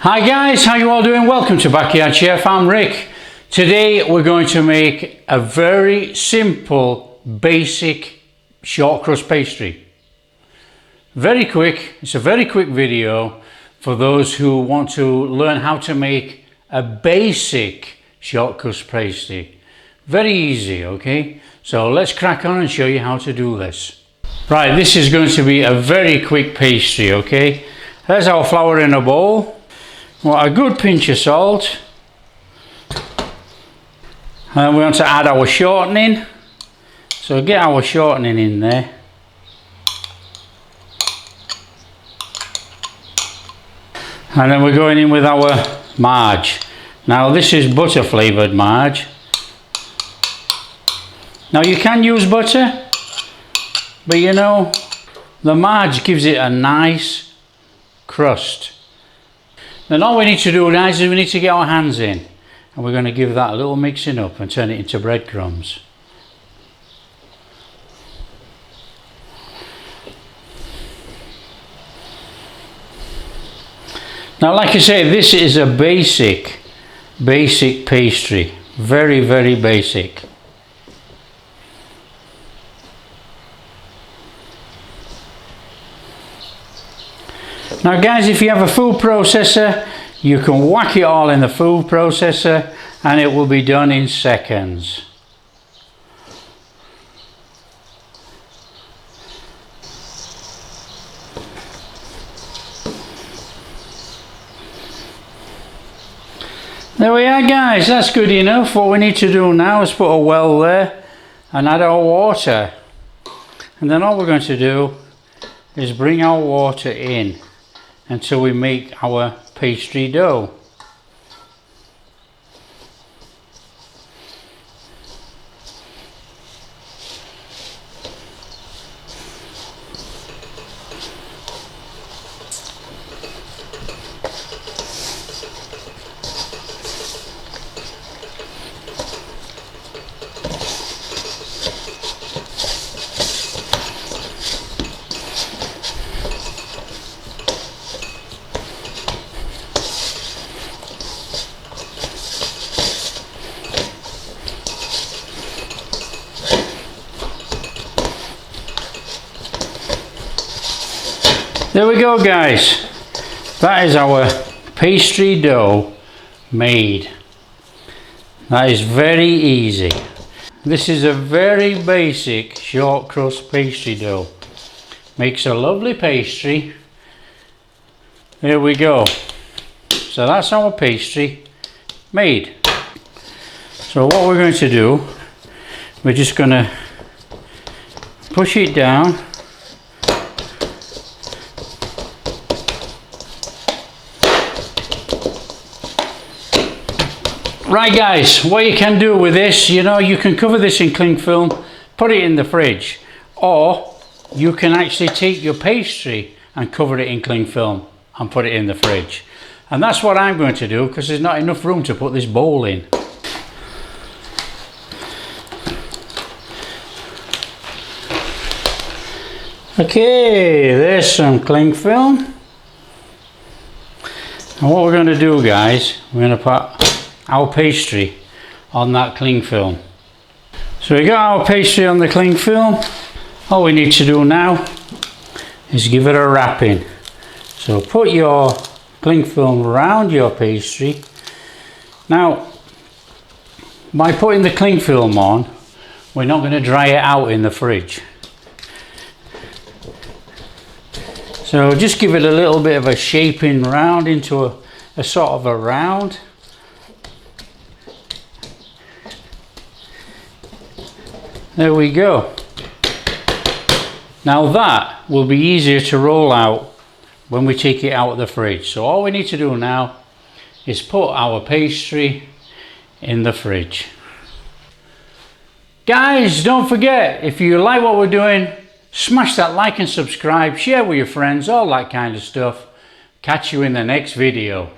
Hi guys, how you all doing? Welcome to Backyard Chef. I'm Rick. Today we're going to make a very simple, basic short crust pastry. Very quick. It's a very quick video for those who want to learn how to make a basic short crust pastry. Very easy, okay? So let's crack on and show you how to do this. Right, this is going to be a very quick pastry, okay? There's our flour in a bowl. Well, a good pinch of salt, and we want to add our shortening, so get our shortening in there, and then we're going in with our Marg. Now this is butter flavoured Marg. Now you can use butter, but you know, the Marg gives it a nice crust. Then all we need to do, guys, is we need to get our hands in, and we're going to give that a little mixing up and turn it into breadcrumbs. Now, like I say, this is a basic pastry. Very, very basic. Now guys, if you have a food processor, you can whack it all in the food processor and it will be done in seconds. There we are guys, that's good enough. What we need to do now is put a well there and add our water. And then all we're going to do is bring our water in until we make our pastry dough. There we go guys, that is our pastry dough made. That is very easy. This is a very basic short crust pastry dough. Makes a lovely pastry. There we go. So that's our pastry made. So what we're going to do, we're just going to push it down. Right guys, what you can do with this, you know, you can cover this in cling film, put it in the fridge, or you can actually take your pastry and cover it in cling film and put it in the fridge. And that's what I'm going to do because there's not enough room to put this bowl in. Okay, there's some cling film. And what we're going to do guys, we're going to put our pastry on that cling film. So we got our pastry on the cling film. All we need to do now is give it a wrapping. So put your cling film around your pastry. Now by putting the cling film on, we're not going to dry it out in the fridge. So just give it a little bit of a shaping round into a sort of a round. There we go. Now that will be easier to roll out when we take it out of the fridge. So all we need to do now is put our pastry in the fridge. Guys, don't forget, if you like what we're doing, smash that like and subscribe, share with your friends, all that kind of stuff. Catch you in the next video.